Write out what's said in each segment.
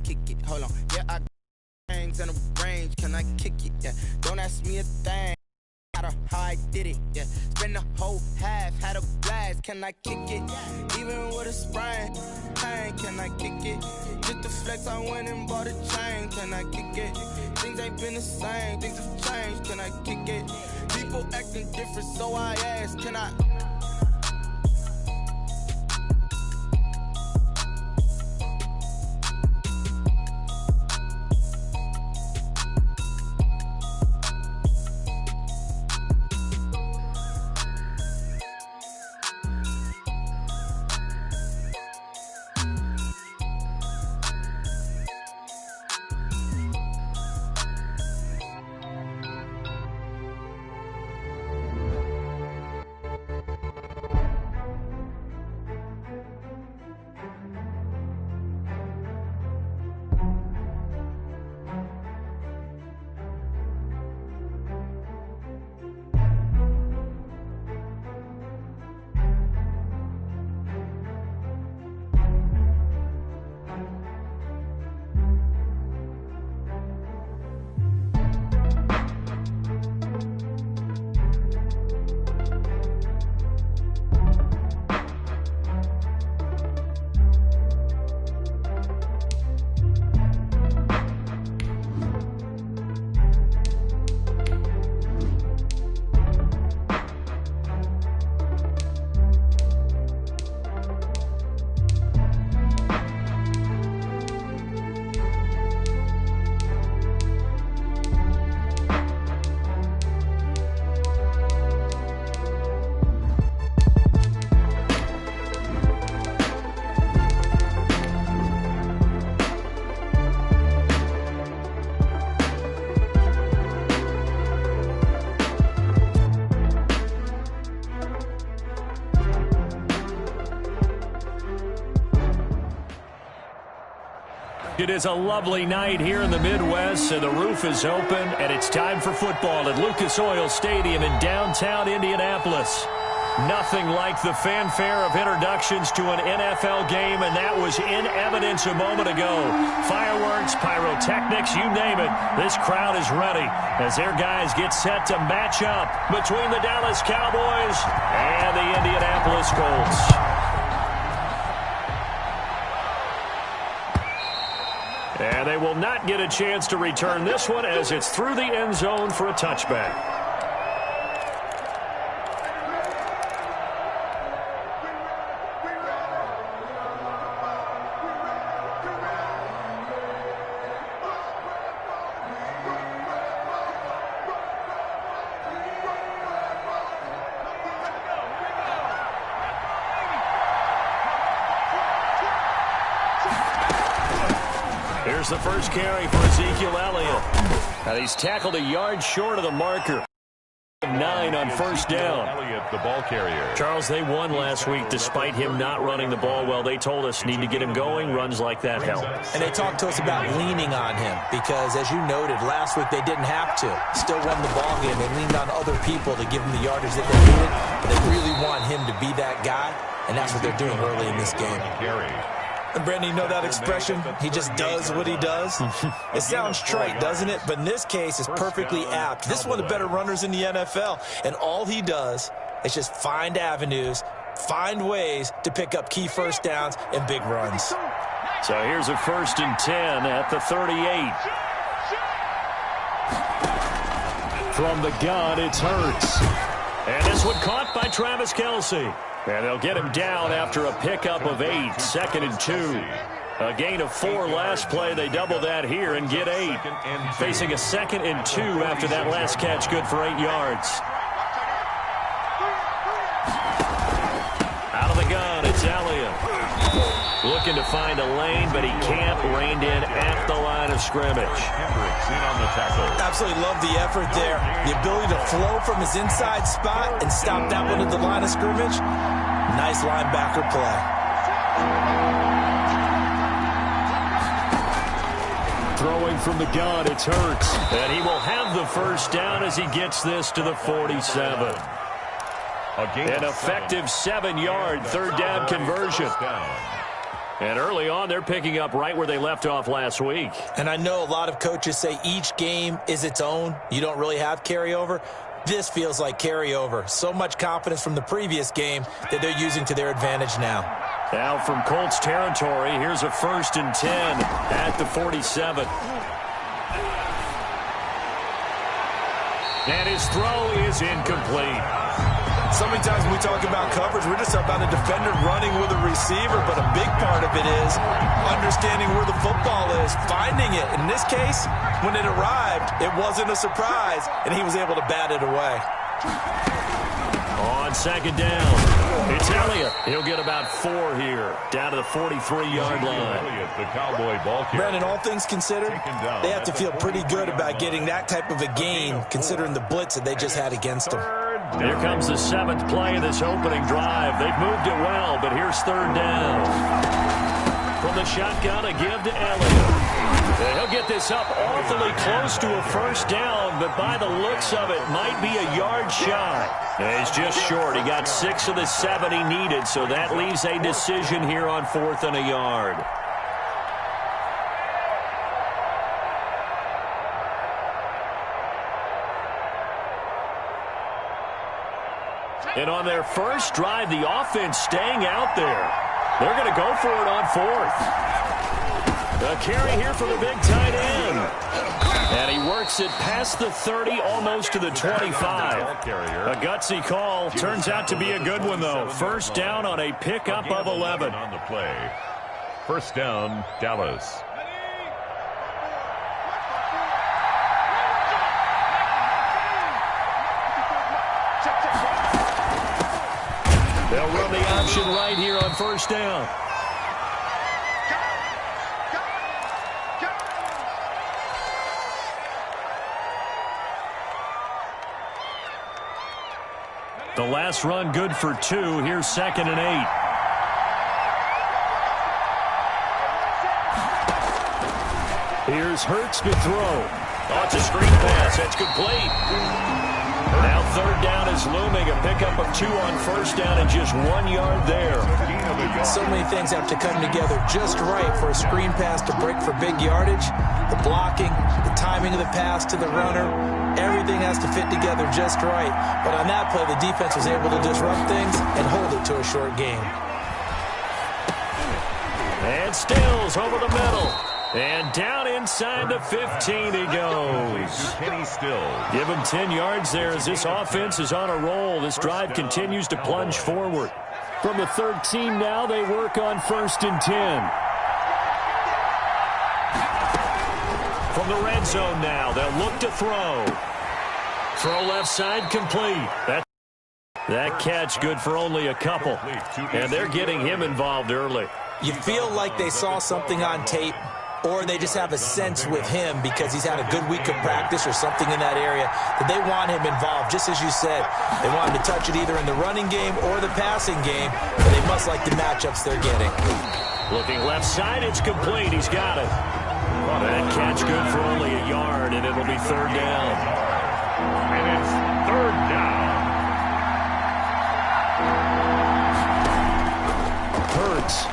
kick it? Hold on. Yeah, I got things in a range. Can I kick it? Yeah. Don't ask me a thing. How I did it, yeah. Spend the whole half, had a blast. Can I kick it? Even with a sprain, pain, can I kick it? Just to flex, I went and bought a chain. Can I kick it? Things ain't been the same, things have changed. Can I kick it? People acting different, so I ask, can I? It is a lovely night here in the Midwest, and the roof is open, and it's time for football at Lucas Oil Stadium in downtown Indianapolis. Nothing like the fanfare of introductions to an NFL game, and that was in evidence a moment ago. Fireworks, pyrotechnics, you name it. This crowd is ready as their guys get set to match up between the Dallas Cowboys and the Indianapolis Colts. And they will not get a chance to return this one as it's through the end zone for a touchback. Here's the first carry for Ezekiel Elliott. Now he's tackled a yard short of the marker. 9 on first down. Elliott, the ball carrier. Charles, they won last week despite him not running the ball well. They told us need to get him going. Runs like that help. And they talked to us about leaning on him because, as you noted, last week they didn't have to. Still won the ball game. They leaned on other people to give him the yardage that they needed. But they really want him to be that guy, and that's what they're doing early in this game. And Brandon, you know that expression? He just does what he does. It sounds trite, doesn't it? But in this case, it's perfectly apt. This is one of the better runners in the NFL. And all he does is just find avenues, find ways to pick up key first downs and big runs. So here's a 1st and 10 at the 38. From the gun, it's Hurts. And this one caught by Travis Kelce. And they'll get him down after a pickup of 8, 2nd and 2. A gain of 4 last play. They double that here and get 8. Facing a 2nd and 2 after that last catch, good for 8 yards. Out of the gun, it's Elliott. Looking to find a lane, but he can't. Reined in at the line of scrimmage. Absolutely love the effort there. The ability to flow from his inside spot and stop that one at the line of scrimmage. Nice linebacker play. Throwing from the gun, it's Hurts. And he will have the first down as he gets this to the 47. An effective 7-yard third down conversion. And early on, they're picking up right where they left off last week. And I know a lot of coaches say each game is its own. You don't really have carryover. This feels like carryover. So much confidence from the previous game that they're using to their advantage now. Now from Colts territory, here's a 1st and 10 at the 47. And his throw is incomplete. So many times when we talk about coverage, we're just about a defender running with a receiver, but a big part of it is understanding where the football is, finding it. In this case, when it arrived, it wasn't a surprise, and he was able to bat it away. On 2nd down, it's Elliott. He'll get about 4 here, down to the 43-yard line. The Cowboy ball carrier. Brandon, all things considered, they have to feel pretty good about getting that type of a gain, considering the blitz that they just had against them. Here comes the 7th play of this opening drive. They've moved it well, but here's 3rd down. From the shotgun, a give to Elliott. He'll get this up awfully close to a 1st down, but by the looks of it, might be a yard shy. He's just short. He got 6 of the 7 he needed, so that leaves a decision here on 4th and a yard. And on their first drive, the offense staying out there. They're going to go for it on 4th. A carry here for the big tight end. And he works it past the 30, almost to the 25. A gutsy call. Turns out to be a good one, though. 1st down on a pickup of 11. On the play. 1st down, Dallas. They'll run the option right here on 1st down. The last run good for 2. Here's 2nd and 8. Here's Hurts to throw. Oh, it's a screen pass. That's complete. Now 3rd down is looming. A pickup of 2 on 1st down and just 1 yard there. So many things have to come together just right for a screen pass to break for big yardage. The blocking, the timing of the pass to the runner, everything has to fit together just right. But on that play, the defense was able to disrupt things and hold it to a short game. And Stills over the middle. And down inside the 15 he goes. Kenny Stills. Give him 10 yards there as this offense is on a roll. This drive continues to plunge forward. From the 13 now, they work on 1st and 10. From the red zone now, they'll look to throw. Throw left side complete. That catch good for only a couple. And they're getting him involved early. You feel like they saw something on tape, or they just have a sense with him because he's had a good week of practice or something in that area that they want him involved. Just as you said, they want him to touch it either in the running game or the passing game, but they must like the matchups they're getting. Looking left side, it's complete. He's got it. That catch good for only a yard, and it'll be 3rd down. And it's 3rd down. Hurts.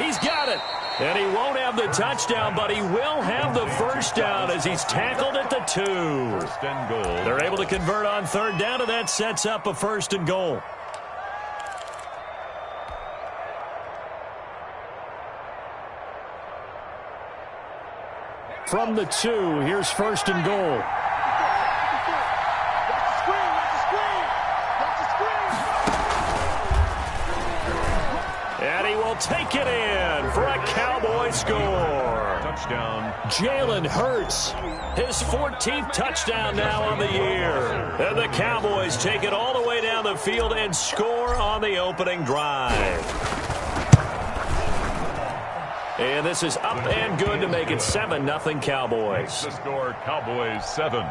He's got it. And he won't have the touchdown, but he will have the 1st down as he's tackled at the 2. 1st and goal. They're able to convert on 3rd down, and that sets up a 1st and goal. From the 2, here's 1st and goal. And he will take it in for a Cowboy score. Touchdown. Jalen Hurts, his 14th touchdown now on the year. And the Cowboys take it all the way down the field and score on the opening drive. And this is up and good to make it 7-0 Cowboys. The score, Cowboys 7,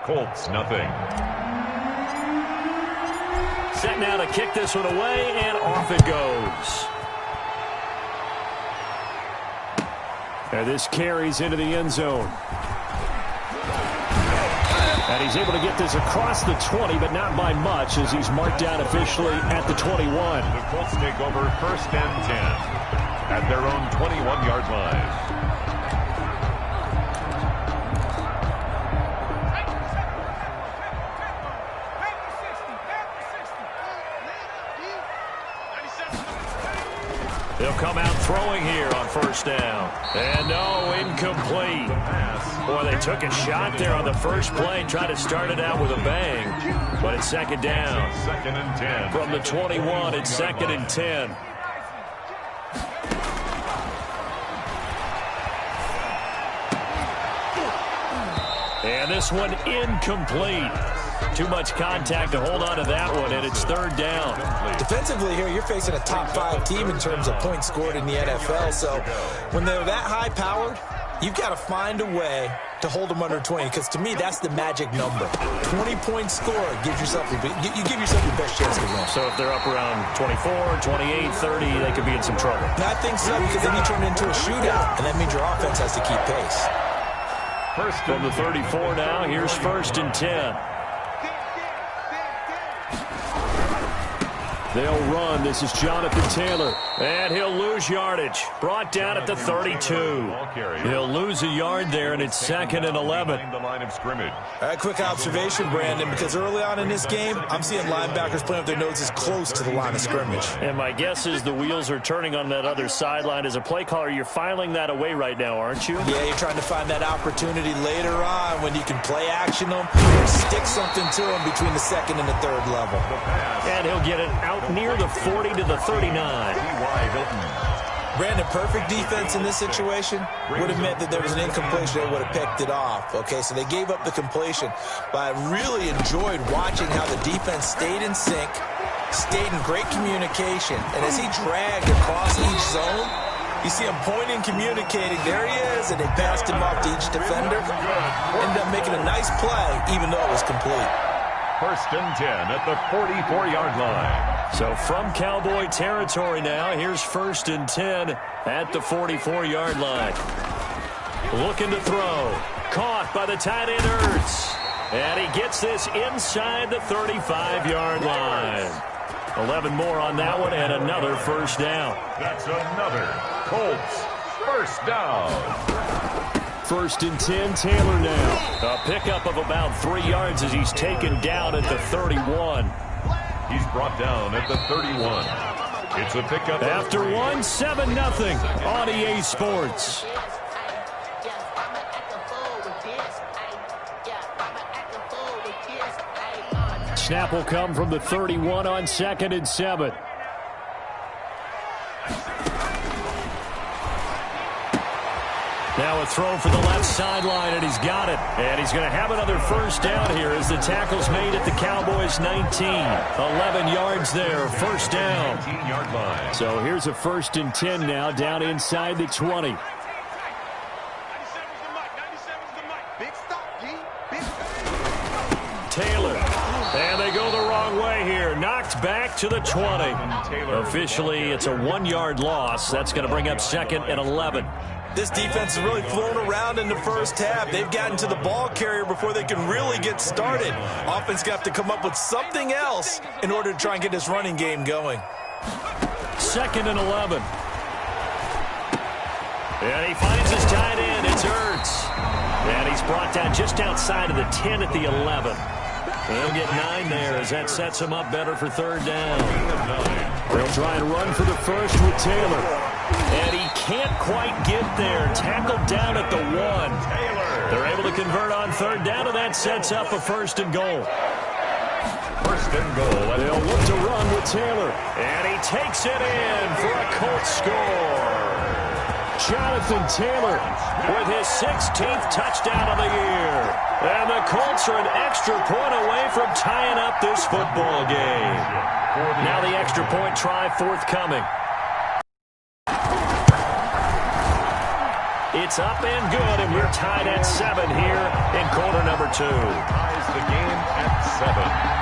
Colts 0. Set now to kick this one away, and off it goes. And this carries into the end zone. And he's able to get this across the 20, but not by much, as he's marked down officially at the 21. The Colts take over 1st and 10 at their own 21-yard line. He'll come out throwing here on 1st down. And no, incomplete. Boy, they took a shot there on the first play, tried to start it out with a bang. But it's 2nd down. 2nd and 10. From the 21, it's 2nd and 10. And this one incomplete. Too much contact to hold on to that one, and it's 3rd down. Defensively here, you're facing a top 5 team in terms of points scored in the NFL. So when they're that high-powered, you've got to find a way to hold them under 20, because to me, that's the magic number. 20-point score gives yourself you give yourself your best chance to win. So if they're up around 24, 28, 30, they could be in some trouble. And I think so, because then you turn it into a shootout, and that means your offense has to keep pace. From the 34 now, here's 1st and 10. They'll run. This is Jonathan Taylor. And he'll lose yardage. Brought down at the 32. He'll lose a yard there, and it's 2nd and 11. The line of scrimmage. Quick observation, Brandon, because early on in this game, I'm seeing linebackers playing with their noses close to the line of scrimmage. And my guess is the wheels are turning on that other sideline. As a play caller, you're filing that away right now, aren't you? Yeah, you're trying to find that opportunity later on when you can play action them or stick something to them between the 2nd and the 3rd level. And he'll get it out near the 40 to the 39. Brandon, perfect defense in this situation would have meant that there was an incompletion that would have picked it off. Okay, so they gave up the completion. But I really enjoyed watching how the defense stayed in sync, stayed in great communication. And as he dragged across each zone, you see him pointing, communicating. There he is, and they passed him off to each defender. Ended up making a nice play, even though it was complete. 1st and 10 at the 44-yard line. So from Cowboy territory now, here's 1st and 10 at the 44-yard line. Looking to throw. Caught by the tight end, Ertz. And he gets this inside the 35-yard line. 11 more on that one, and another 1st down. That's another Colts 1st down. 1st and 10, Taylor now. A pickup of about 3 yards as he's taken down at the 31. He's brought down at the 31. It's a pickup. After 1, 7-0 on EA Sports. Snap will come from the 31 on 2nd and 7. Now a throw for the left sideline, and he's got it. And he's going to have another 1st down here as the tackle's made at the Cowboys' 19. 11 yards there, 1st down. 19-yard line. So here's a 1st and 10 now, down inside the 20. Taylor. And they go the wrong way here. Knocked back to the 20. Officially, it's a 1-yard loss. That's going to bring up 2nd and 11. This defense has really flown around in the first half. They've gotten to the ball carrier before they can really get started. Offense got to come up with something else in order to try and get this running game going. 2nd and 11. And he finds his tight end. It's Ertz. And he's brought down just outside of the 10 at the 11. He'll get 9 there as that sets him up better for 3rd down. They'll try and run for the 1st with Taylor. And he can't quite get there. Tackled down at the 1. They're able to convert on 3rd down, and that sets up a 1st and goal. 1st and goal. They'll look to run with Taylor. And he takes it in for a Colts score. Jonathan Taylor with his 16th touchdown of the year. And the Colts are an extra point away from tying up this football game. Now the extra point try forthcoming. It's up and good, and we're tied at 7 here in quarter number 2. Ties the game at 7.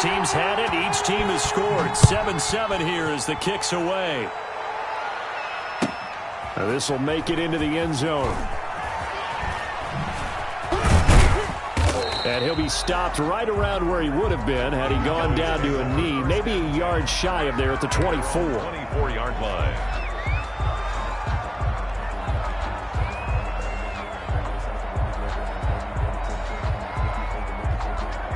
teams had it. Each team has scored. 7-7 here as the kick's away. This will make it into the end zone. And he'll be stopped right around where he would have been had he gone down to a knee, maybe a yard shy of there at the 24. 24-yard line.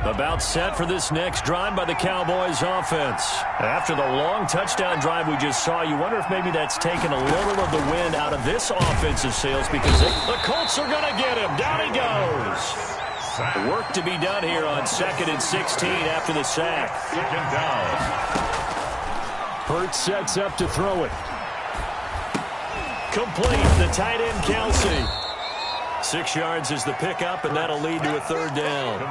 About set for this next drive by the Cowboys offense. After the long touchdown drive we just saw, you wonder if maybe that's taken a little of the wind out of this offensive sails because the Colts are going to get him. Down he goes. Work to be done here on 2nd and 16 after the sack. Second down. Hurts sets up to throw it. Complete. The tight end, Kelsey. 6 yards is the pickup, and that'll lead to a 3rd down.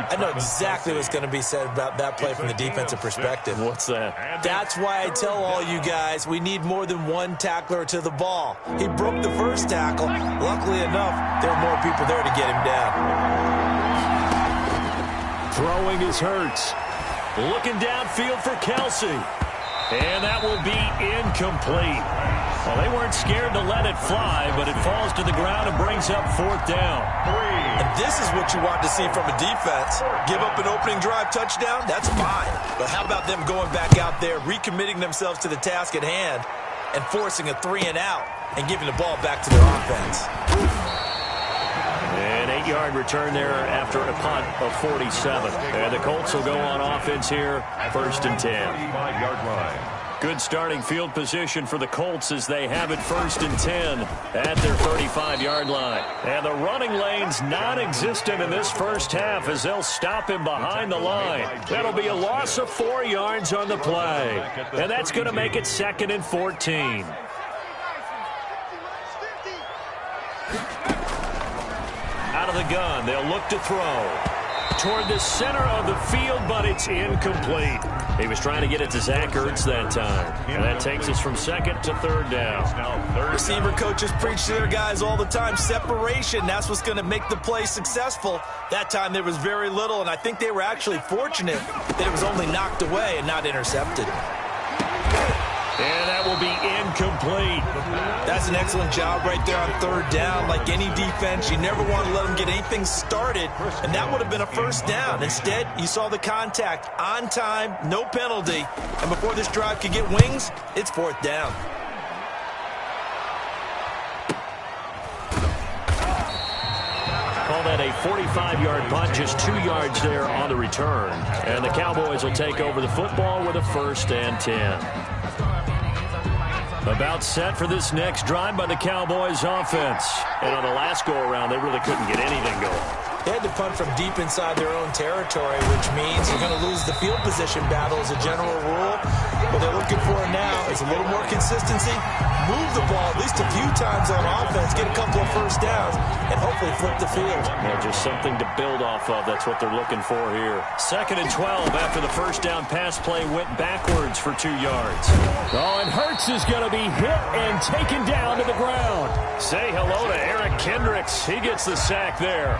I know exactly what's going to be said about that play from the defensive perspective. What's that? That's why I tell all you guys we need more than one tackler to the ball. He broke the first tackle. Luckily enough, there were more people there to get him down. Throwing is Hurts. Looking downfield for Kelsey. And that will be incomplete. Well, they weren't scared to let it fly, but it falls to the ground and brings up 4th down. And this is what you want to see from a defense. Give up an opening drive touchdown, that's fine. But how about them going back out there, recommitting themselves to the task at hand, and forcing a 3-and-out and giving the ball back to their offense. An 8-yard return there after a punt of 47. And the Colts will go on offense here, 1st and 10. 5-yard line. Good starting field position for the Colts as they have it 1st and 10 at their 35-yard line. And the running lane's non-existent in this first half as they'll stop him behind the line. That'll be a loss of 4 yards on the play. And that's going to make it 2nd and 14. Out of the gun, they'll look to throw. Toward the center of the field, but it's incomplete. He was trying to get it to Zach Ertz that time. And that takes us from 2nd to 3rd down. Receiver coaches preach to their guys all the time. Separation, that's what's going to make the play successful. That time there was very little, and I think they were actually fortunate that it was only knocked away and not intercepted. And that will be incomplete. That's an excellent job right there on 3rd down. Like any defense, you never want to let them get anything started, and that would have been a 1st down. Instead, you saw the contact on time, no penalty, and before this drive could get wings, it's 4th down. Call that a 45-yard punt, just 2 yards there on the return. And the Cowboys will take over the football with a 1st and 10. About set for this next drive by the Cowboys offense. And on the last go-around, they really couldn't get anything going. They had to punt from deep inside their own territory, which means you're going to lose the field position battle as a general rule. What they're looking for now is a little more consistency, move the ball at least a few times on offense, get a couple of 1st downs, and hopefully flip the field. Yeah, just something to build off of. That's what they're looking for here. 2nd and 12 after the 1st down pass play went backwards for 2 yards. Oh, and Hurts is going to be hit and taken down to the ground. Say hello to Eric Kendricks. He gets the sack there.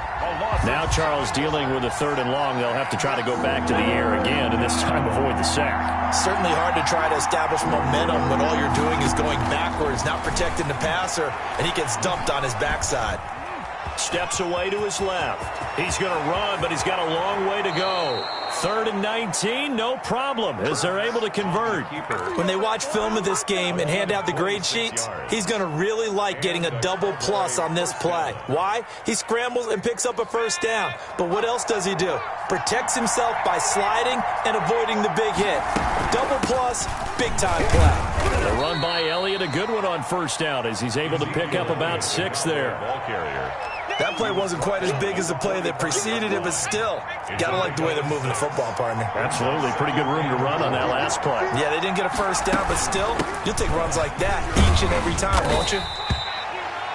Now Charles dealing with a 3rd and long. They'll have to try to go back to the air again, and this time avoid the sack. Certainly hard to try to establish momentum when all you're doing is going backwards, not protecting the passer, and he gets dumped on his backside. Steps away to his left. He's going to run, but he's got a long way to go. 3rd and 19, no problem, as they're able to convert. When they watch film of this game and hand out the grade sheets, he's going to really like getting a double plus on this play. Why? He scrambles and picks up a 1st down. But what else does he do? Protects himself by sliding and avoiding the big hit. Double plus, big-time play. The run by Elliott, a good one on 1st down, as he's able to pick up about 6 there. Ball carrier. That play wasn't quite as big as the play that preceded it, but still, got to like the way they're moving the football, partner. Absolutely. Pretty good room to run on that last play. Yeah, they didn't get a 1st down, but still, you'll take runs like that each and every time, won't you?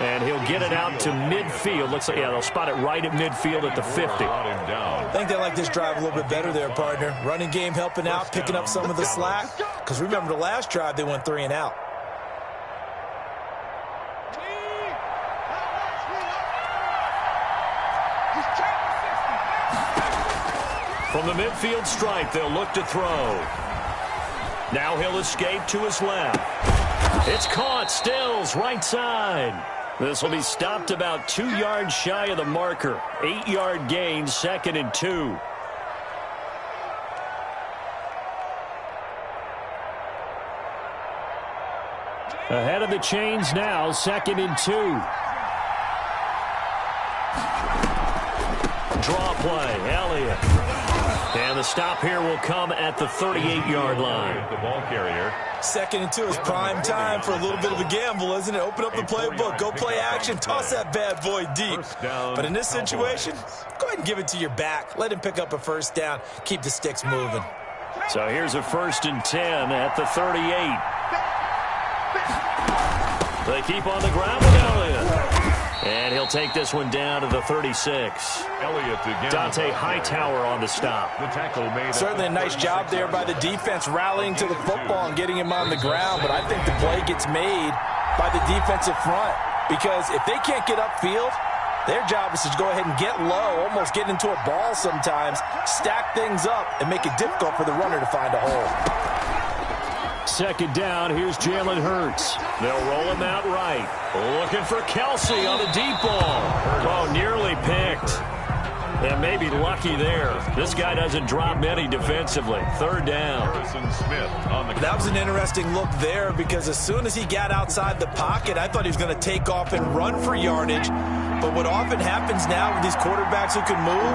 And he'll get it out to midfield. Looks like, yeah, they'll spot it right at midfield at the 50. I think they like this drive a little bit better there, partner. Running game helping out, picking up some of the slack. Because remember, the last drive, they went 3-and-out. From the midfield stripe, they'll look to throw. Now he'll escape to his left. It's caught. Stills, right side. This will be stopped about 2 yards shy of the marker. 8-yard gain, 2nd and 2. Ahead of the chains now, 2nd and 2. Draw play, Elliott. And the stop here will come at the 38-yard line. The ball carrier. 2nd and 2 is prime time for a little bit of a gamble, isn't it? Open up the playbook. Go play action. Toss that bad boy deep. But in this situation, go ahead and give it to your back. Let him pick up a first down. Keep the sticks moving. So here's a 1st and 10 at the 38. They keep on the ground with Elliott. And he'll take this one down to the 36. Elliott again. Dante Hightower on the stop. The tackle made. Certainly a nice job there by the defense rallying to the football and getting him on the ground. But I think the play gets made by the defensive front. Because if they can't get upfield, their job is to go ahead and get low, almost get into a ball sometimes, stack things up, and make it difficult for the runner to find a hole. 2nd down, here's Jalen Hurts. They'll roll him out right. Looking for Kelsey on the deep ball. Oh, nearly picked. And maybe lucky there. This guy doesn't drop many defensively. 3rd down. That was an interesting look there because as soon as he got outside the pocket, I thought he was going to take off and run for yardage. But what often happens now with these quarterbacks who can move,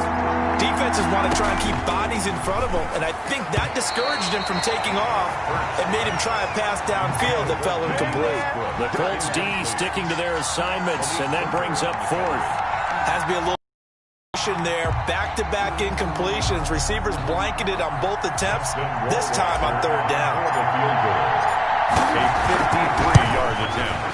defenses want to try and keep bodies in front of them. And I think that discouraged him from taking off and made him try a pass downfield that fell incomplete. The Colts D sticking to their assignments, and that brings up 4th. Has to be a little there, back-to-back incompletions. Receivers blanketed on both attempts, this time on 3rd down. A 53-yard attempt.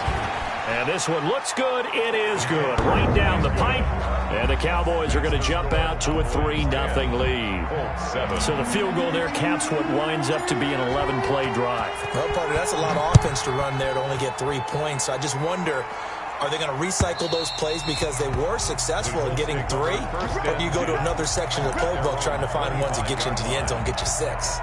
And this one looks good. It is good. Right down the pipe. And the Cowboys are going to jump out to a 3-0 lead. So the field goal there caps what winds up to be an 11-play drive. Well, partner, that's a lot of offense to run there to only get 3 points. So I just wonder, are they going to recycle those plays because they were successful in getting 3? Or do you go to another section of the playbook trying to find ones that get you into the end zone, get you 6?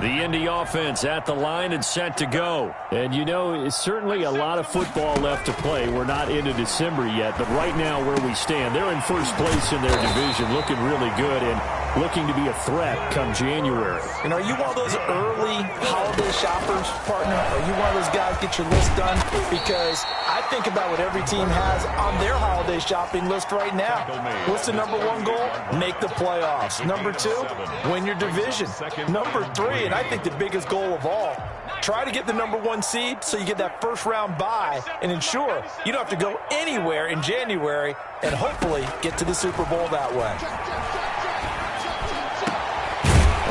The Indy offense at the line and set to go. And, you know, it's certainly a lot of football left to play. We're not into December yet, but right now where we stand, they're in first place in their division, looking really good and looking to be a threat come January. And are you one of those early holiday shoppers, partner? Are you one of those guys get your list done? Because I think about what every team has on their holiday shopping list right now. What's the number 1 goal? Make the playoffs. Number 2, win your division. Number 3, and I think the biggest goal of all, try to get the number 1 seed so you get that first-round bye and ensure you don't have to go anywhere in January and hopefully get to the Super Bowl that way.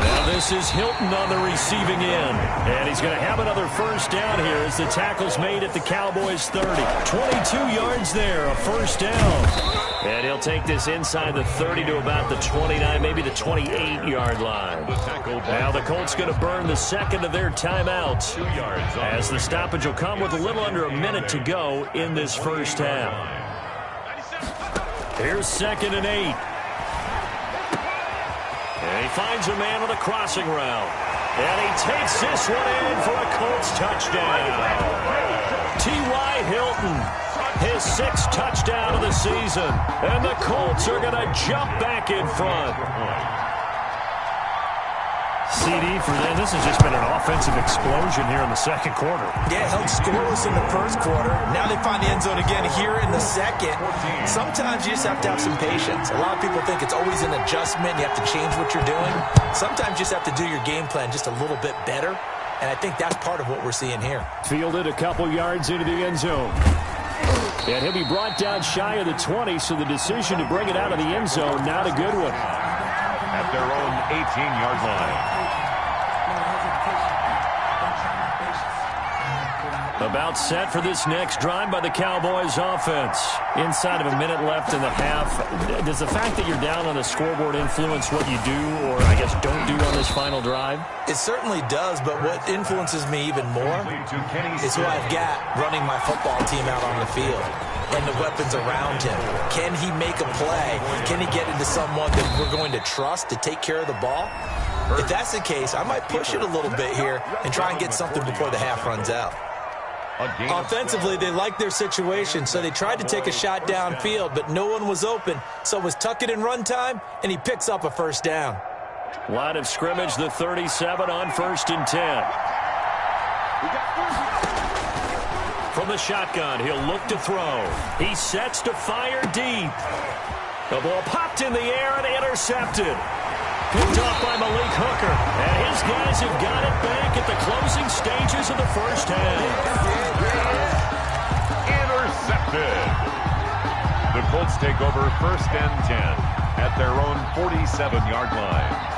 Now this is Hilton on the receiving end. And he's going to have another first down here as the tackle's made at the Cowboys 30. 22 yards there, a first down. And he'll take this inside the 30 to about the 29, maybe the 28-yard line. Now the Colts going to burn the 2nd of their timeouts as the stoppage will come with a little under a minute to go in this first half. Here's 2nd and 8. And he finds a man on the crossing route. And he takes this one in for a Colts touchdown. T.Y. Hilton, his 6th touchdown of the season. And the Colts are going to jump back in front. CD for them. This has just been an offensive explosion here in the 2nd quarter. Yeah, held scoreless in the 1st quarter. Now they find the end zone again here in the 2nd. Sometimes you just have to have some patience. A lot of people think it's always an adjustment. You have to change what you're doing. Sometimes you just have to do your game plan just a little bit better. And I think that's part of what we're seeing here. Fielded a couple yards into the end zone. And he'll be brought down shy of the 20, so the decision to bring it out of the end zone, not a good one. At their own 18-yard line. About set for this next drive by the Cowboys offense. Inside of a minute left in the half. Does the fact that you're down on the scoreboard influence what you do, or I guess don't do on this final drive? It certainly does, but what influences me even more is who I've got running my football team out on the field. and the weapons around him. Can he make a play? Can he get into someone that we're going to trust to take care of the ball? If that's the case, I might push it a little bit here and try and get something before the half runs out. Offensively, they liked their situation, so they tried to take a shot downfield, but no one was open. So it was tuck it in run time, and he picks up a first down. Line of scrimmage, the 37 on 1st and 10. From the shotgun, he'll look to throw. He sets to fire deep. The ball popped in the air and intercepted. Picked off by Malik Hooker. And his guys have got it back at the closing stages of the first half. Intercepted. The Colts take over 1st and 10 at their own 47-yard line.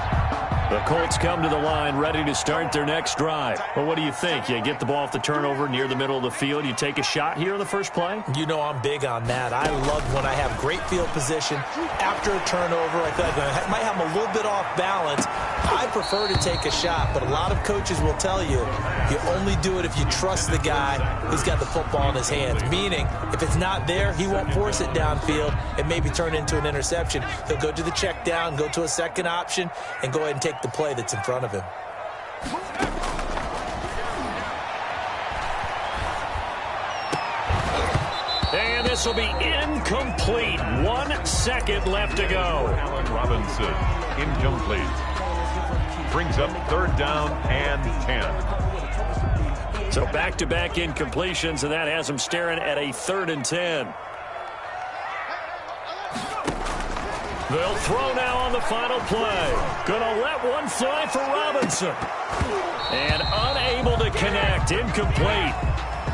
The Colts come to the line ready to start their next drive. Well, what do you think? You get the ball off the turnover near the middle of the field. You take a shot here in the first play? You know I'm big on that. I love when I have great field position. After a turnover, I feel like I might have a little bit off balance. I prefer to take a shot, but a lot of coaches will tell you, you only do it if you trust the guy who's got the football in his hands. Meaning, if it's not there, he won't force it downfield and maybe turn it into an interception. He'll go to the check down, go to a second option, and go ahead and take the play that's in front of him. And this will be incomplete. 1 second left to go. Allen Robinson, incomplete. Brings up 3rd down and 10. So back-to-back incompletions, and that has him staring at a 3rd and 10. They'll throw now on the final play. Gonna let one fly for Robinson. And unable to connect. Incomplete.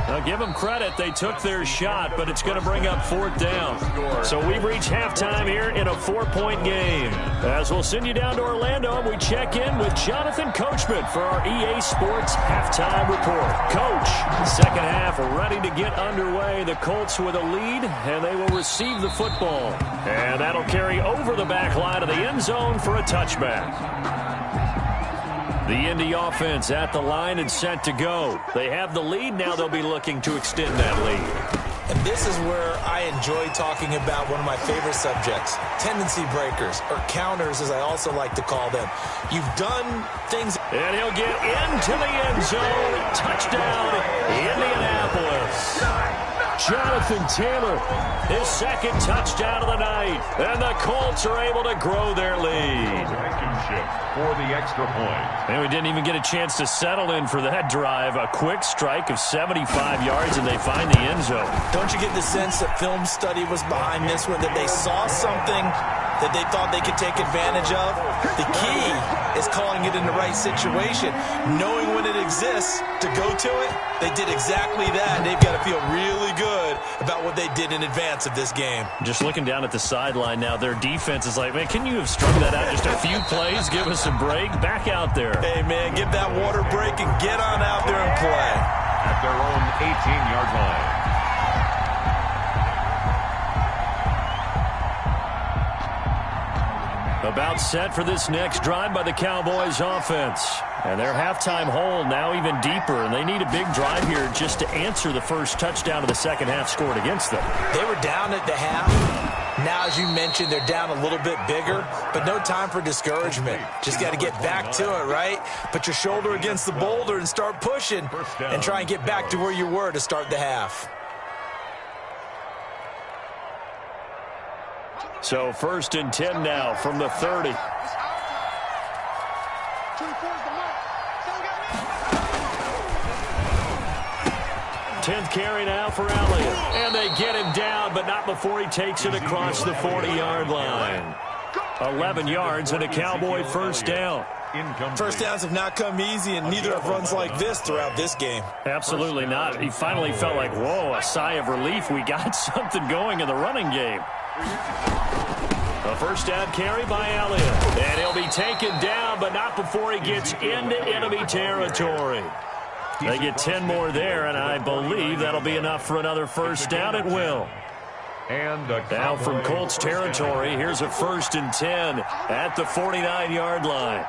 Now give them credit. They took their shot, but it's going to bring up 4th down. So we've reached halftime here in a 4-point game. As we'll send you down to Orlando, we check in with Jonathan Coachman for our EA Sports Halftime Report. Coach, second half ready to get underway. The Colts with a lead, and they will receive the football. And that'll carry over the back line of the end zone for a touchback. The Indy offense at the line and set to go. They have the lead. Now they'll be looking to extend that lead. And this is where I enjoy talking about one of my favorite subjects, tendency breakers, or counters as I also like to call them. You've done things. And he'll get into the end zone. Touchdown, Indianapolis. Jonathan Taylor, his second touchdown of the night. And the Colts are able to grow their lead. For the extra point. And we didn't even get a chance to settle in for that drive. A quick strike of 75 yards, and they find the end zone. Don't you get the sense that film study was behind this one, that they saw something that they thought they could take advantage of? The key is calling it in the right situation. Knowing when it exists to go to it, they did exactly that. They've got to feel really good about what they did in advance of this game. Just looking down at the sideline now, their defense is like, man, can you have strung that out just a few plays? Give us a break. Back out there. Hey, man, give that water break and get on out there and play. At their own 18-yard line. About set for this next drive by the Cowboys offense. And their halftime hole now even deeper, and they need a big drive here just to answer the first touchdown of the second half scored against them. They were down at the half. Now, as you mentioned, they're down a little bit bigger, but no time for discouragement. Just got to get back to it, right? Put your shoulder against the boulder and start pushing and try and get back to where you were to start the half. So 1st and 10 now from the 30. 10th carry now for Elliott. And they get him down, but not before he takes it across the 40-yard line. 11 yards and a Cowboy first down. First downs have not come easy, and neither have runs like this throughout this game. Absolutely not. He finally felt like, whoa, a sigh of relief. We got something going in the running game. A first down carry by Elliott. And he'll be taken down, but not before he gets into enemy territory. They get 10 more there, and I believe that'll be enough for another first down. It will. And now from Colts territory, here's a 1st and 10 at the 49-yard line.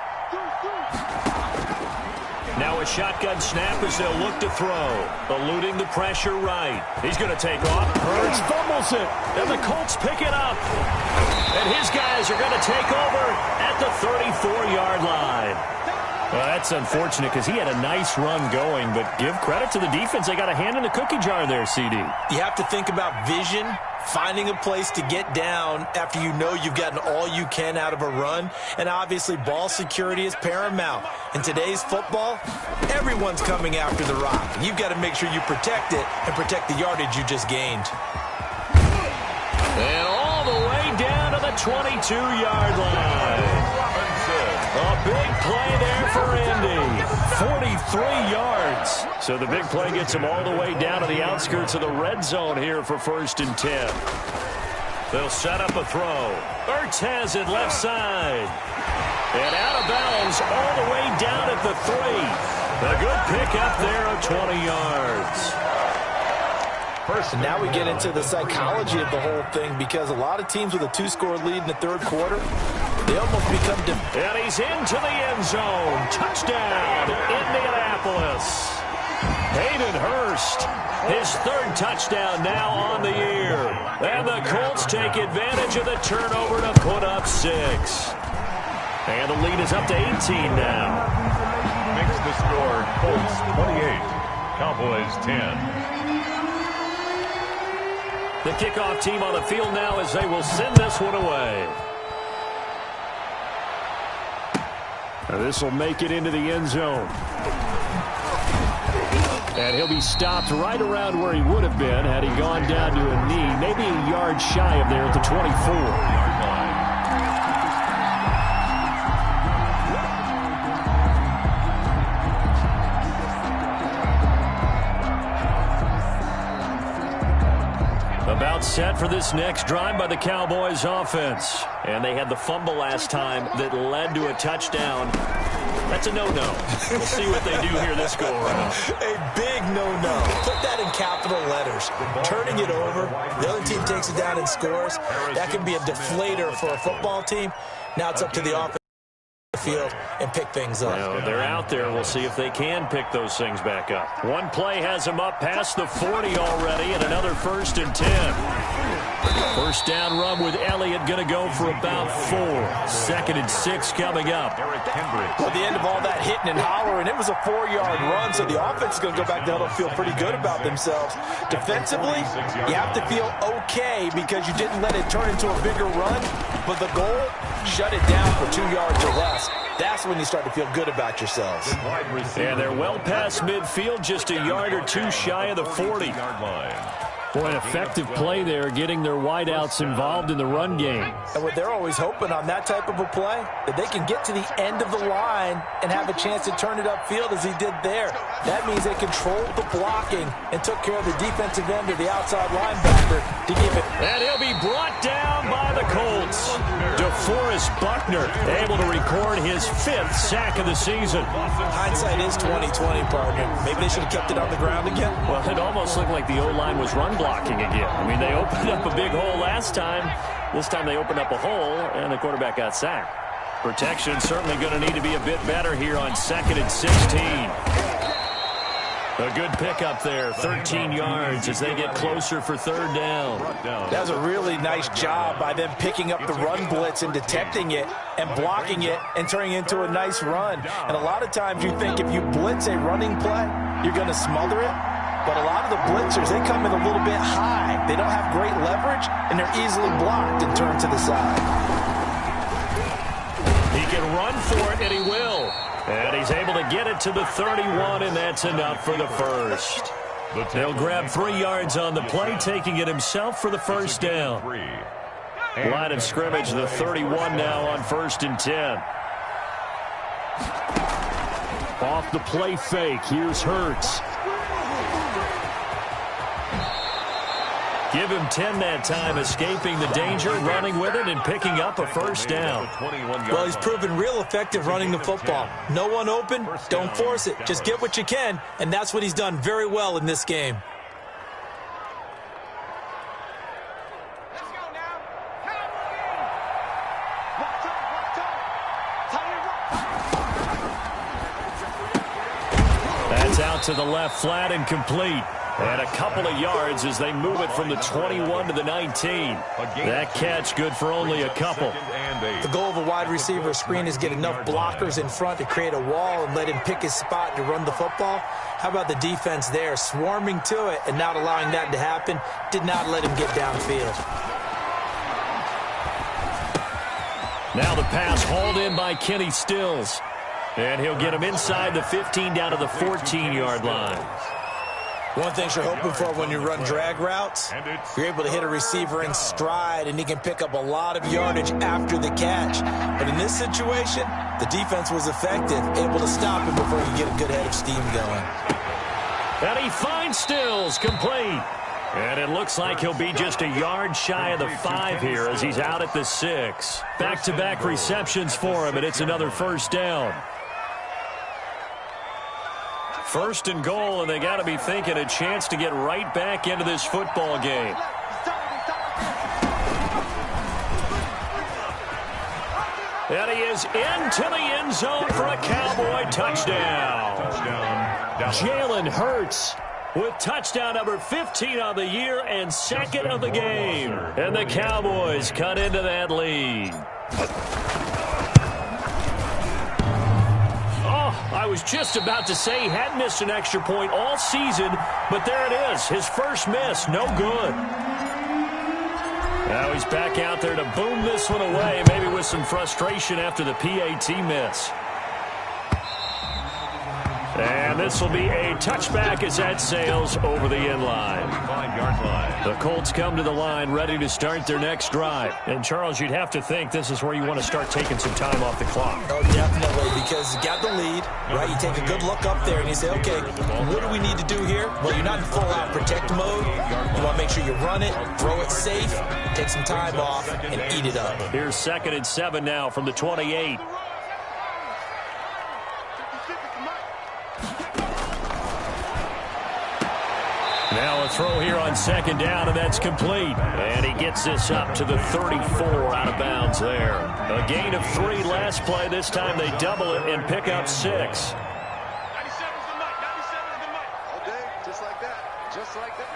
Now a shotgun snap as they'll look to throw. Eluding the pressure right. He's going to take off. Hurts fumbles it. And the Colts pick it up. And his guys are going to take over at the 34-yard line. Well, that's unfortunate because he had a nice run going, but give credit to the defense. They got a hand in the cookie jar there, CD. You have to think about vision, finding a place to get down after you know you've gotten all you can out of a run, and obviously ball security is paramount. In today's football, everyone's coming after the rock. You've got to make sure you protect it and protect the yardage you just gained. And all the way down to the 22-yard line. A big play there for Indy. 43 yards. So the big play gets him all the way down to the outskirts of the red zone here for 1st and 10. They'll set up a throw. Ertz has it left side. And out of bounds all the way down at the 3. A good pickup there of 20 yards. And now we get into the psychology of the whole thing, because a lot of teams with a 2-score lead in the third quarter, they almost become... And he's into the end zone. Touchdown, Indianapolis. Hayden Hurst, his 3rd touchdown now on the year. And the Colts take advantage of the turnover to put up 6. And the lead is up to 18 now. Makes the score Colts 28, Cowboys 10. The kickoff team on the field now as they will send this one away. This will make it into the end zone. And he'll be stopped right around where he would have been had he gone down to a knee, maybe a yard shy of there at the 24. About set for this next drive by the Cowboys offense. And they had the fumble last time that led to a touchdown. That's a no-no. We'll see what they do here this go-around. A big no-no. Put that in capital letters. Turning it over, the other team takes it down and scores. That can be a deflator for a football team. Now it's up to the offense field and pick things up. Well, they're out there. We'll see if they can pick those things back up. One play has them up past the 40 already, and another 1st and 10. First down run with Elliott going to go for about 4. 2nd and 6 coming up. Well, at the end of all that hitting and hollering, it was a 4-yard run, so the offense is going to go back down and feel pretty good about themselves. Defensively, you have to feel okay because you didn't let it turn into a bigger run, but the goal, shut it down for 2 yards or less. That's when you start to feel good about yourselves. And they're well past midfield, just a yard or 2 shy of the 40. Boy, an effective play there, getting their wideouts involved in the run game. And what they're always hoping on that type of a play, that they can get to the end of the line and have a chance to turn it upfield as he did there. That means they controlled the blocking and took care of the defensive end or the outside linebacker to keep it. And he'll be brought down by the Colts. DeForest Buckner able to record his 5th sack of the season. Hindsight is 20/20, partner. Maybe they should have kept it on the ground again. Well, it almost looked like the O-line was run blocking again. I mean, they opened up a big hole last time. This time they opened up a hole, and the quarterback got sacked. Protection certainly going to need to be a bit better here on 2nd and 16. A good pickup there, 13 yards as they get closer for 3rd down. That was a really nice job by them picking up the run blitz and detecting it and blocking it and turning it into a nice run. And a lot of times you think if you blitz a running play, you're going to smother it. But a lot of the blitzers, they come in a little bit high. They don't have great leverage, and they're easily blocked and turned to the side. He can run for it, and he will. And he's able to get it to the 31, and that's enough for the first. They'll grab 3 yards on the play, taking it himself for the first down. Line of scrimmage, the 31 now on 1st and 10. Off the play fake, here's Hurts. Give him 10 that time, escaping the danger, running with it, and picking up a first down. Well, he's proven real effective running the football. No one open, don't force it. Just get what you can, and that's what he's done very well in this game. Out to the left flat and complete. And a couple of yards as they move it from the 21 to the 19. That catch good for only a couple. The goal of a wide receiver screen is get enough blockers in front to create a wall and let him pick his spot to run the football. How about the defense there, swarming to it and not allowing that to happen? Did not let him get downfield. Now the pass hauled in by Kenny Stills. And he'll get him inside the 15 down to the 14-yard line. One thing you're hoping for when you run drag routes, you're able to hit a receiver in stride, and he can pick up a lot of yardage after the catch. But in this situation, the defense was effective, able to stop him before he get a good head of steam going. And he finds Stills, complete. And it looks like he'll be just a yard shy of the 5 here as he's out at the 6. Back-to-back receptions for him, and it's another first down. First and goal, and they got to be thinking a chance to get right back into this football game. And he is into the end zone for a Cowboy touchdown. Jalen Hurts with touchdown number 15 on the year and second of the game. And the Cowboys cut into that lead. I was just about to say he hadn't missed an extra point all season, but there it is. His first miss, no good. Now he's back out there to boom this one away, maybe with some frustration after the PAT miss. And this will be a touchback as that sails over the end line. 5-yard line. The Colts come to the line ready to start their next drive. And, Charles, you'd have to think this is where you want to start taking some time off the clock. Oh, definitely, because you got the lead, right? You take a good look up there and you say, okay, what do we need to do here? Well, you're not in full-out protect mode. You want to make sure you run it, throw it safe, take some time off, and eat it up. Here's 2nd and 7 now from the 28. Now a throw here on 2nd down, and that's complete. And he gets this up to the 34 out of bounds there. A gain of 3 last play. This time they double it and pick up 6. 97's the mic. 97's the mic. All day, just like that. Just like that.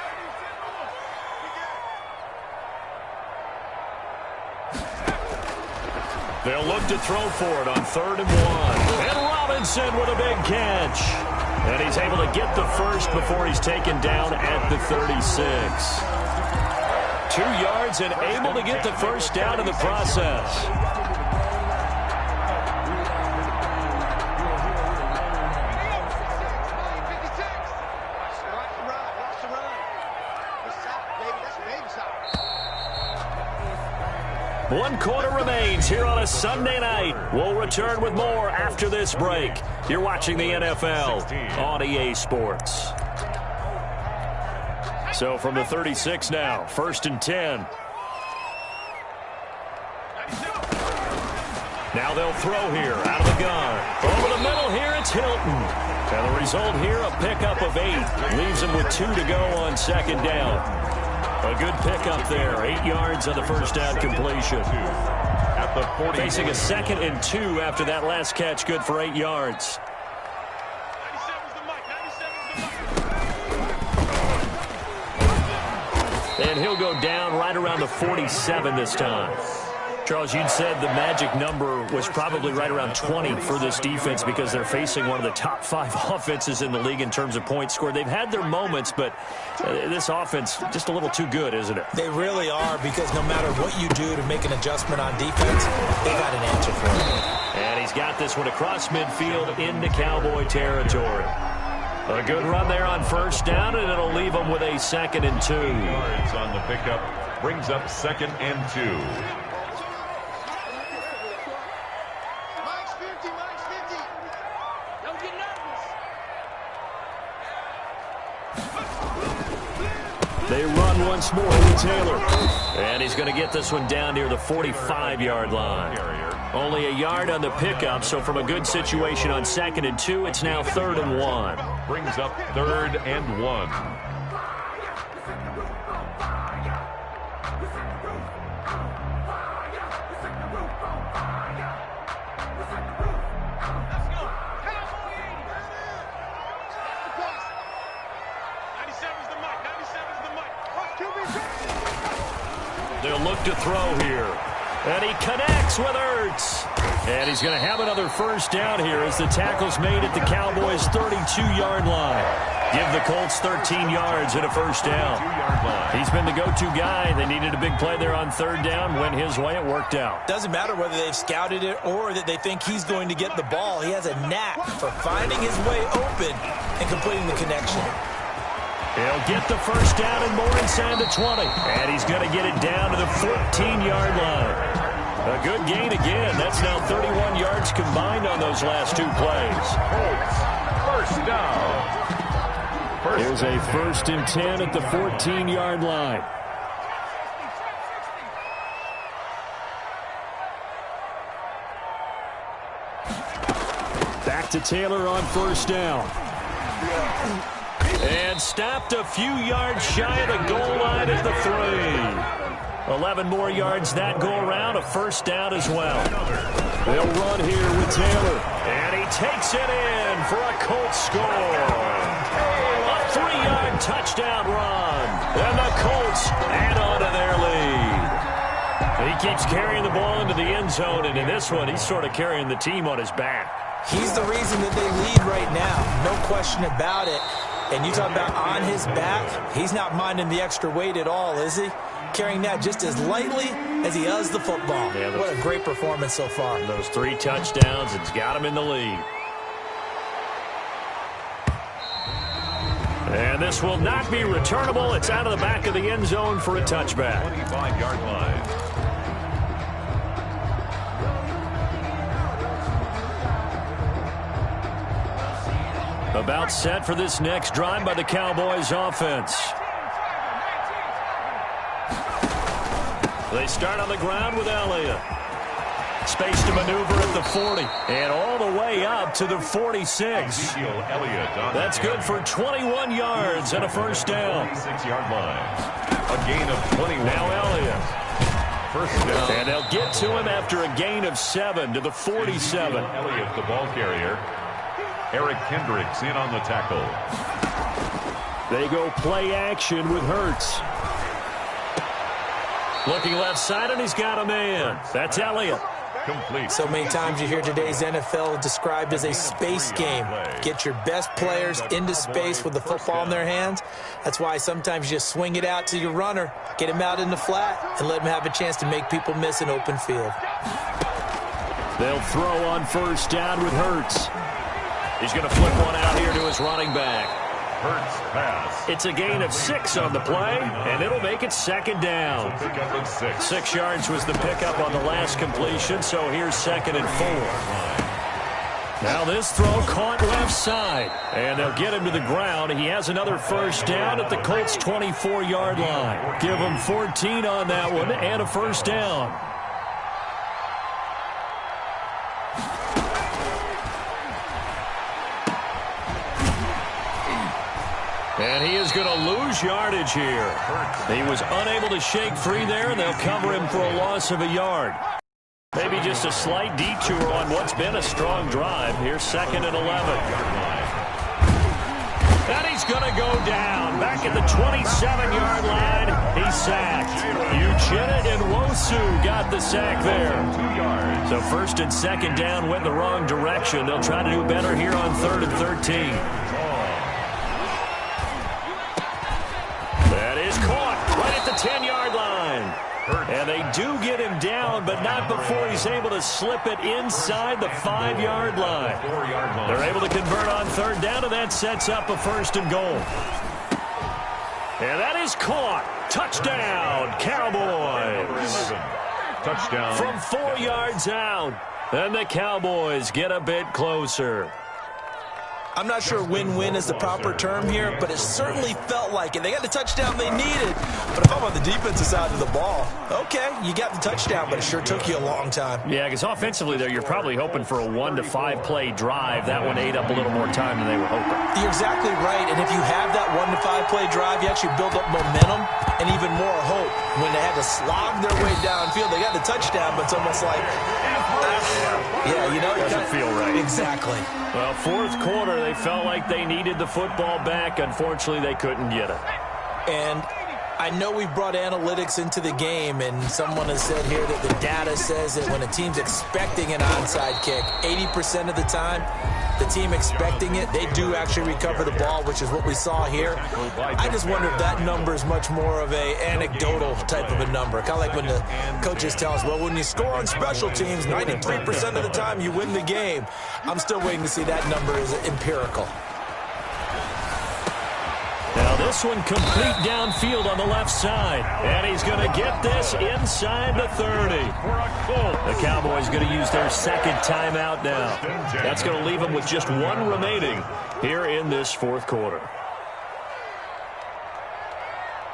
They'll look to throw for it on 3rd and 1. And Robinson with a big catch. And he's able to get the first before he's taken down at the 36. 2 yards and able to get the first down in the process. One quarter remains here on a Sunday night. We'll return with more after this break. You're watching the NFL on EA Sports. So from the 36 now, 1st and 10. Now they'll throw here out of the gun. Over the middle here, it's Hilton. And the result here, a pickup of 8. Leaves him with 2 to go on 2nd down. A good pickup there. 8 yards on the first down completion. At the 40. Facing a 2nd and 2 after that last catch, good for 8 yards. 97's the mic. 97's the mic. And he'll go down right around the 47 this time. Charles, you'd said the magic number was probably right around 20 for this defense because they're facing one of the top 5 offenses in the league in terms of points scored. They've had their moments, but this offense just a little too good, isn't it? They really are, because no matter what you do to make an adjustment on defense, they got an answer for it. And he's got this one across midfield into Cowboy territory. A good run there on 1st down, and it'll leave him with a 2nd and 2. Yards on the pickup brings up 2nd and 2. They run once more to Taylor. And he's going to get this one down near the 45-yard line. Only a yard on the pickup, so from a good situation on 2nd and 2, it's now 3rd and 1. Brings up 3rd and 1. They'll look to throw here. And he connects with Ertz. And he's going to have another first down here as the tackle's made at the Cowboys' 32-yard line. Give the Colts 13 yards and a first down. He's been the go-to guy. They needed a big play there on third down. Went his way. It worked out. Doesn't matter whether they've scouted it or that they think he's going to get the ball. He has a knack for finding his way open and completing the connection. He'll get the first down and more inside the 20. And he's going to get it down to the 14-yard line. A good gain again. That's now 31 yards combined on those last two plays. First down. Here's a 1st and 10 at the 14-yard line. Back to Taylor on first down. And stopped a few yards shy of the goal line at the 3. 11 more yards that go around, a first down as well. They'll run here with Taylor. And he takes it in for a Colts score. A 3-yard touchdown run. And the Colts add on to their lead. He keeps carrying the ball into the end zone, and in this one, he's sort of carrying the team on his back. He's the reason that they lead right now. No question about it. And you talk about on his back, he's not minding the extra weight at all, is he? Carrying that just as lightly as he does the football. Yeah, what a great performance so far. Those 3 touchdowns, it's got him in the lead. And this will not be returnable. It's out of the back of the end zone for a touchback. 25-yard line. About set for this next drive by the Cowboys offense. They start on the ground with Elliott. Space to maneuver at the 40. And all the way up to the 46. That's good for 21 yards and a first down. 46-yard line. A gain of 21. Now Elliott. First down. And they'll get to him after a gain of 7 to the 47. Elliott, the ball carrier. Eric Kendricks in on the tackle. They go play action with Hurts. Looking left side, and he's got a man. That's Elliott. Complete. So many times you hear today's NFL described as a space game. Get your best players into space with the football in their hands. That's why sometimes you just swing it out to your runner, get him out in the flat, and let him have a chance to make people miss an open field. They'll throw on first down with Hurts. He's going to flip one out here to his running back. Hurts pass. It's a gain of 6 on the play, and it'll make it second down. Pickup of 6. 6 yards was the pickup on the last completion, so here's 2nd and 4. Now this throw caught left side, and they'll get him to the ground. He has another first down at the Colts' 24-yard line. Give him 14 on that one and a first down. And he is going to lose yardage here. He was unable to shake free there, and they'll cover him for a loss of a yard. Maybe just a slight detour on what's been a strong drive. Here's 2nd and 11. And he's going to go down. Back at the 27-yard line, he's sacked. Uchenna and Nwosu got the sack there. 2 yards. So 1st and 2nd down went the wrong direction. They'll try to do better here on 3rd and 13. Right at the 10-yard line. And they do get him down, but not before he's able to slip it inside the 5-yard line. They're able to convert on 3rd down, and that sets up a 1st and goal. And that is caught. Touchdown, Cowboys. Touchdown. From 4 yards out. And the Cowboys get a bit closer. I'm not sure win-win is the proper term here, but it certainly felt like it. They got the touchdown they needed, but if I'm on the defensive side of the ball, okay, you got the touchdown, but it sure took you a long time. Yeah, because offensively there, you're probably hoping for a 1 to 5 play drive. That one ate up a little more time than they were hoping. You're exactly right, and if you have that 1 to 5 play drive, you actually build up momentum and even more hope. When they had to slog their way downfield, they got the touchdown, but it's almost like, yeah, you know, it doesn't feel right. Exactly. Well, 4th quarter, they felt like they needed the football back. Unfortunately, they couldn't get it. And I know we've brought analytics into the game, and someone has said here that the data says that when a team's expecting an onside kick, 80% of the time, the team expecting it, they do actually recover the ball, which is what we saw here. I just wonder if that number is much more of a anecdotal type of a number. Kind of like when the coaches tell us, well, when you score on special teams, 93% of the time you win the game. I'm still waiting to see that number is empirical. Now this one complete downfield on the left side. And he's going to get this inside the 30. The Cowboys going to use their second timeout now. That's going to leave them with just one remaining here in this fourth quarter.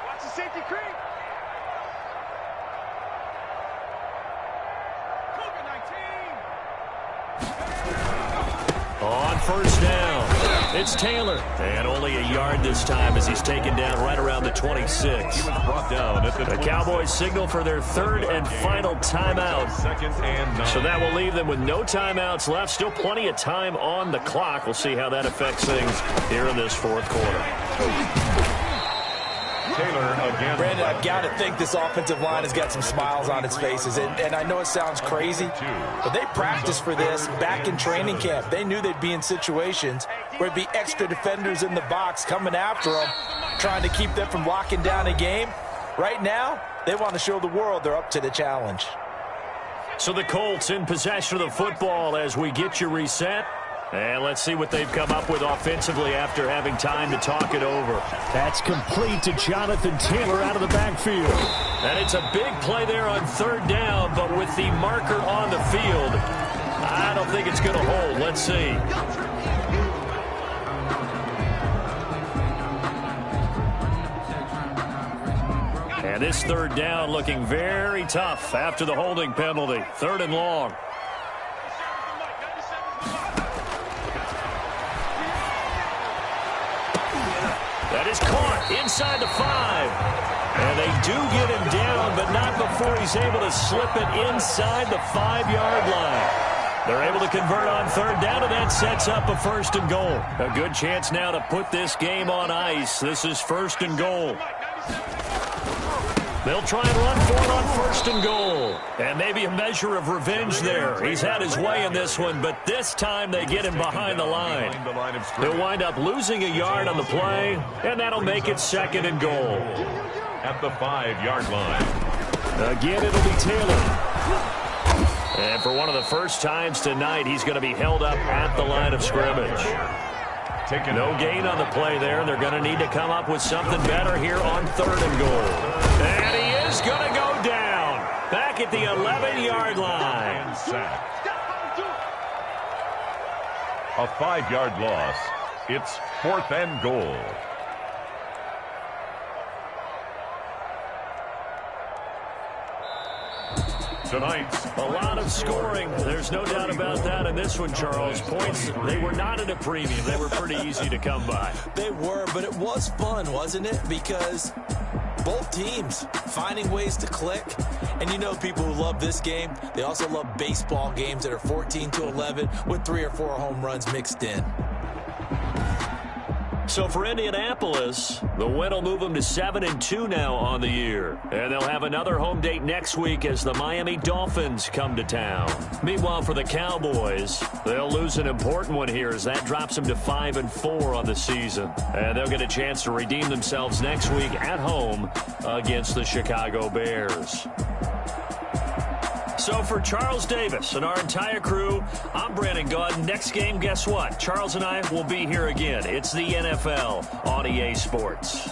Watch the safety creep. On first down, it's Taylor. And only a yard this time as he's taken down right around the 26. He was brought down at the Cowboys signal for their third and final timeout. Second and 9. So that will leave them with no timeouts left. Still plenty of time on the clock. We'll see how that affects things here in this fourth quarter. Taylor again. Brandon, I've got to think this offensive line has got some smiles on its faces. And I know it sounds crazy, but they practiced for this back in training camp. They knew they'd be in situations where it'd be extra defenders in the box coming after them, trying to keep them from locking down a game. Right now, they want to show the world they're up to the challenge. So the Colts in possession of the football as we get you reset. And let's see what they've come up with offensively after having time to talk it over. That's complete to Jonathan Taylor out of the backfield. And it's a big play there on third down, but with the marker on the field, I don't think it's going to hold. Let's see. And this third down looking very tough after the holding penalty. Third and long. That is caught inside the 5. And they do get him down, but not before he's able to slip it inside the 5-yard line. They're able to convert on third down, and that sets up a first and goal. A good chance now to put this game on ice. This is first and goal. They'll try and run for it on first and goal. And maybe a measure of revenge there. He's had his way in this one, but this time they get him behind the line. They'll wind up losing a yard on the play, and that'll make it second and goal. At the 5-yard line. Again, it'll be Taylor. And for one of the first times tonight, he's going to be held up at the line of scrimmage. No gain on the play there, and they're going to need to come up with something better here on third and goal. And he is going to go down back at the 11-yard line. A 5-yard loss. It's fourth and goal. Tonight, a lot of scoring. There's no doubt about that in this one, Charles. Points, they were not at a premium. They were pretty easy to come by. They were, but it was fun, wasn't it? Because both teams finding ways to click. And you know people who love this game, they also love baseball games that are 14-11 with 3 or 4 home runs mixed in. So for Indianapolis, the win will move them to 7-2 now on the year. And they'll have another home date next week as the Miami Dolphins come to town. Meanwhile, for the Cowboys, they'll lose an important one here as that drops them to 5-4 on the season. And they'll get a chance to redeem themselves next week at home against the Chicago Bears. So for Charles Davis and our entire crew, I'm Brandon Gaudin. Next game, guess what? Charles and I will be here again. It's the NFL on EA Sports.